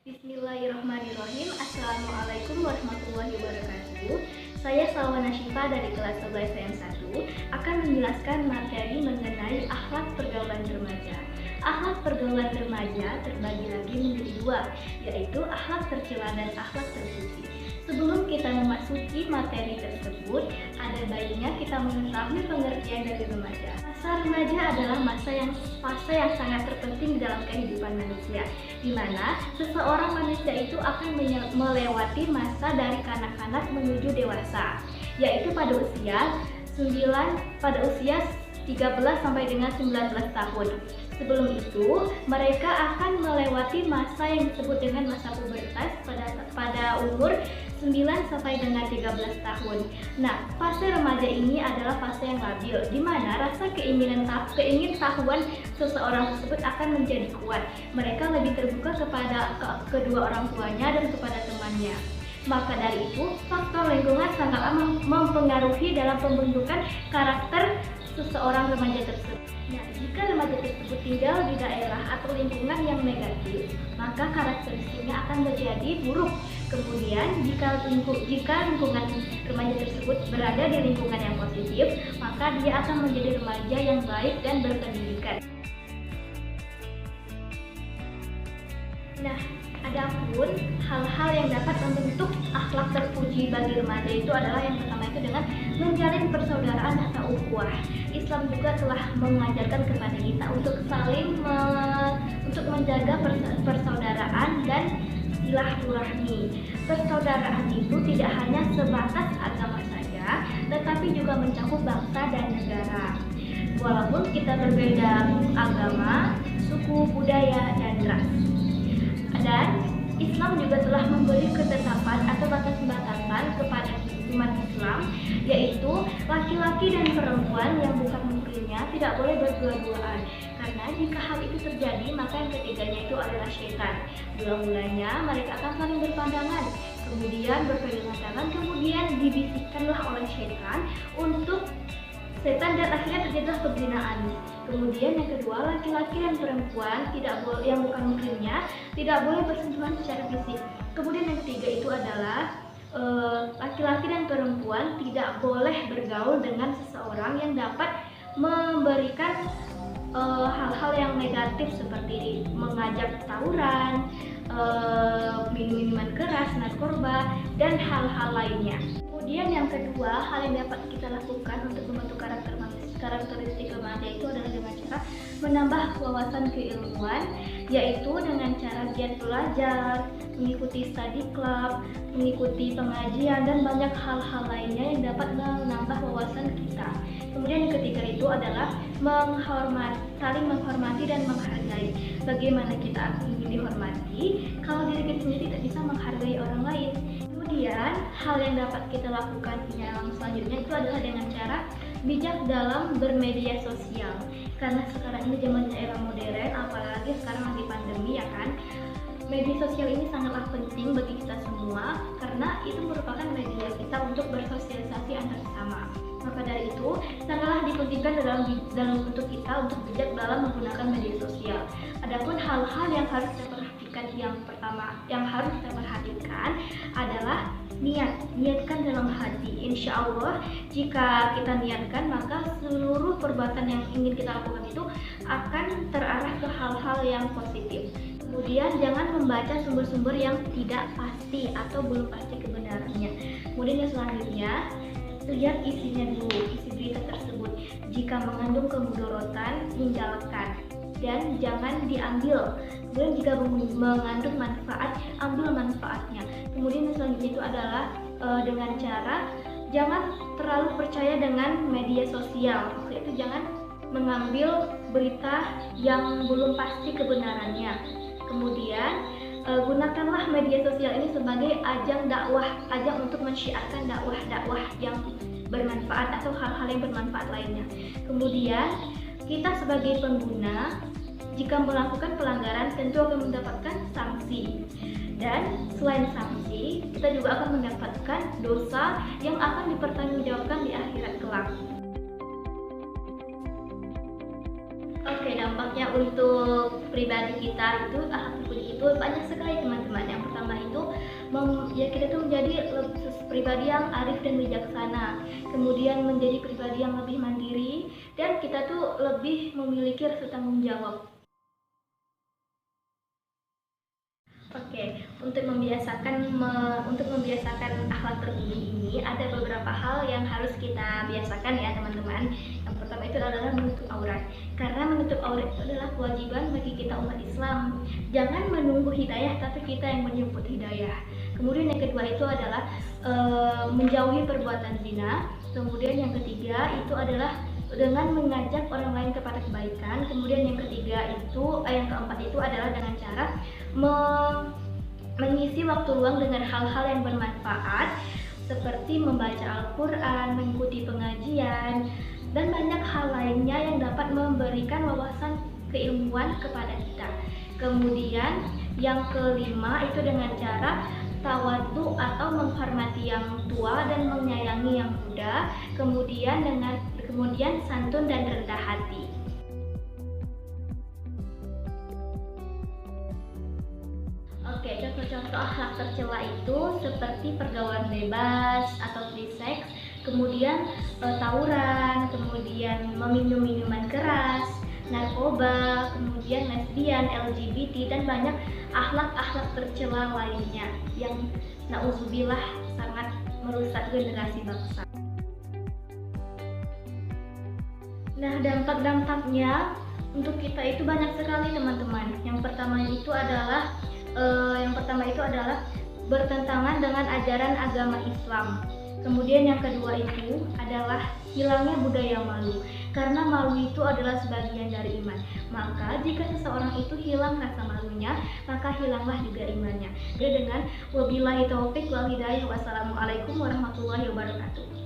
Bismillahirrahmanirrahim. Assalamualaikum warahmatullahi wabarakatuh. Saya Salwana Syifa dari kelas 11 Sains 1 akan menjelaskan materi mengenai akhlak pergaulan remaja. Akhlak pergaulan remaja terbagi lagi menjadi dua, yaitu akhlak tercela dan akhlak terpuji. Sebelum kita memasuki materi tersebut, ada baiknya kita mengetahui pengertian dari remaja. Masa remaja adalah fase yang sangat terpenting dalam kehidupan manusia, di mana seseorang manusia itu akan melewati masa dari kanak-kanak menuju dewasa, yaitu pada usia 13 sampai dengan 19 tahun. Sebelum itu, mereka akan melewati masa yang disebut dengan masa pubertas pada umur 9 sampai dengan 13 tahun. Nah, fase remaja ini adalah fase yang labil, di mana rasa keingintahuan seseorang tersebut akan menjadi kuat. Mereka lebih terbuka kepada kedua orang tuanya dan kepada temannya. Maka dari itu, faktor lingkungan sangatlah mempengaruhi dalam pembentukan karakter seseorang remaja tersebut. Nah, jika remaja tersebut tinggal di daerah atau lingkungan yang negatif, maka karakteristiknya akan menjadi buruk. Kemudian, jika lingkungan remaja tersebut berada di lingkungan yang positif, maka dia akan menjadi remaja yang baik dan berpendidikan. Nah, adapun hal-hal yang dapat membentuk akhlak terpuji bagi remaja itu adalah yang pertama itu dengan menjalin persaudaraan atau ukhuwah. Islam juga telah mengajarkan kepada kita untuk untuk menjaga persaudaraan dan silaturahmi. Persaudaraan itu tidak hanya sebatas agama saja, tetapi juga mencakup bangsa dan negara. Walaupun kita berbeda agama, suku, budaya, dan ras. Dan Islam juga telah memberi ketetapan atau batas-batasan kepada umat Islam, yaitu laki-laki dan perempuan yang bukan muslimnya tidak boleh berdua-duaan, karena jika hal itu terjadi maka yang ketiganya itu adalah syaitan. Mula-mulanya mereka akan saling berpandangan, kemudian berpegangan tangan, kemudian dibisikkanlah oleh syaitan untuk setan dan akhirnya terjadilah perzinahan. Kemudian yang kedua, laki-laki dan perempuan yang bukan muslimnya tidak boleh bersentuhan secara fisik. Kemudian yang ketiga itu adalah laki-laki dan perempuan tidak boleh bergaul dengan seseorang yang dapat memberikan hal-hal yang negatif seperti mengajak tawuran, minum-minuman keras, narkoba, dan hal-hal lainnya. Kemudian yang kedua, hal yang dapat kita lakukan untuk membentuk karakteristik remaja itu adalah dengan cara menambah wawasan keilmuan, yaitu dengan cara giat belajar, mengikuti study club, mengikuti pengajian, dan banyak hal-hal lainnya yang dapat menambah wawasan kita. Kemudian yang ketiga itu adalah saling menghormati dan menghargai. Bagaimana kita ingin dihormati kalau diri kita sendiri tidak bisa menghargai orang lain? Kemudian hal yang dapat kita lakukan yang selanjutnya itu adalah dengan cara bijak dalam bermedia sosial. Karena sekarang ini zamannya era modern, apalagi sekarang lagi pandemi ya kan. Media sosial ini sangatlah penting bagi kita semua karena itu merupakan media kita untuk bersosialisasi antar sesama. Maka dari itu sangatlah dipentingkan untuk kita untuk bijak dalam menggunakan media sosial. Adapun hal-hal yang harus kita perhatikan, yang pertama yang harus kita perhatikan adalah niatkan dalam hati. Insya Allah jika kita niatkan maka seluruh perbuatan yang ingin kita lakukan itu akan terarah ke hal-hal yang positif. Kemudian jangan membaca sumber-sumber yang tidak pasti atau belum pasti kebenarannya. Kemudian yang selanjutnya, lihat isinya dulu, isi berita tersebut. Jika mengandung kemudorotan, tinggalkan dan jangan diambil. Kemudian jika mengandung manfaat, ambil manfaatnya. Kemudian yang selanjutnya itu adalah dengan cara jangan terlalu percaya dengan media sosial. Yaitu jangan mengambil berita yang belum pasti kebenarannya. Kemudian gunakanlah media sosial ini sebagai ajang dakwah, ajang untuk mensyiarkan dakwah yang bermanfaat atau hal-hal yang bermanfaat lainnya. Kemudian kita sebagai pengguna jika melakukan pelanggaran tentu akan mendapatkan sanksi. Dan selain sanksi, kita juga akan mendapatkan dosa yang akan dipertanggungjawabkan di akhirat kelak. Oke, dampaknya untuk pribadi kita itu akhlak terpuji itu itu banyak sekali teman-teman. Yang pertama itu ya kita tuh menjadi pribadi yang arif dan bijaksana, kemudian menjadi pribadi yang lebih mandiri, dan kita tuh lebih memiliki rasa tanggung jawab. Oke, untuk membiasakan akhlak terpuji ini ada beberapa hal yang harus kita biasakan ya teman-teman. Yang pertama itu adalah menutup aurat. Karena menutup aurat itu adalah kewajiban bagi kita umat Islam. Jangan menunggu hidayah, tapi kita yang menjemput hidayah. Kemudian yang kedua itu adalah menjauhi perbuatan zina. Kemudian yang ketiga itu adalah dengan mengajak orang lain kepada kebaikan. Kemudian yang keempat itu adalah dengan cara mengisi waktu luang dengan hal-hal yang bermanfaat seperti membaca Al-Quran, mengikuti pengajian, dan banyak hal lainnya yang dapat memberikan wawasan keilmuan kepada kita. Kemudian yang kelima itu dengan cara tawadhu atau menghormati yang tua dan menyayangi yang muda, kemudian santun dan rendah hati. Oke, contoh-contoh akhlak tercela itu seperti pergaulan bebas atau free sex, kemudian tawuran, kemudian meminum minuman keras, narkoba, kemudian lesbian, LGBT, dan banyak akhlak-akhlak tercela lainnya yang nauzubillah sangat merusak generasi bangsa. Nah, dampak-dampaknya untuk kita itu banyak sekali teman-teman. Yang pertama itu adalah bertentangan dengan ajaran agama Islam. Kemudian yang kedua itu adalah hilangnya budaya malu. Karena malu itu adalah sebagian dari iman. Maka jika seseorang itu hilang rasa malunya, maka hilanglah juga imannya. Dengan wabillahi taufik wal hidayah. Wassalamualaikum warahmatullahi wabarakatuh.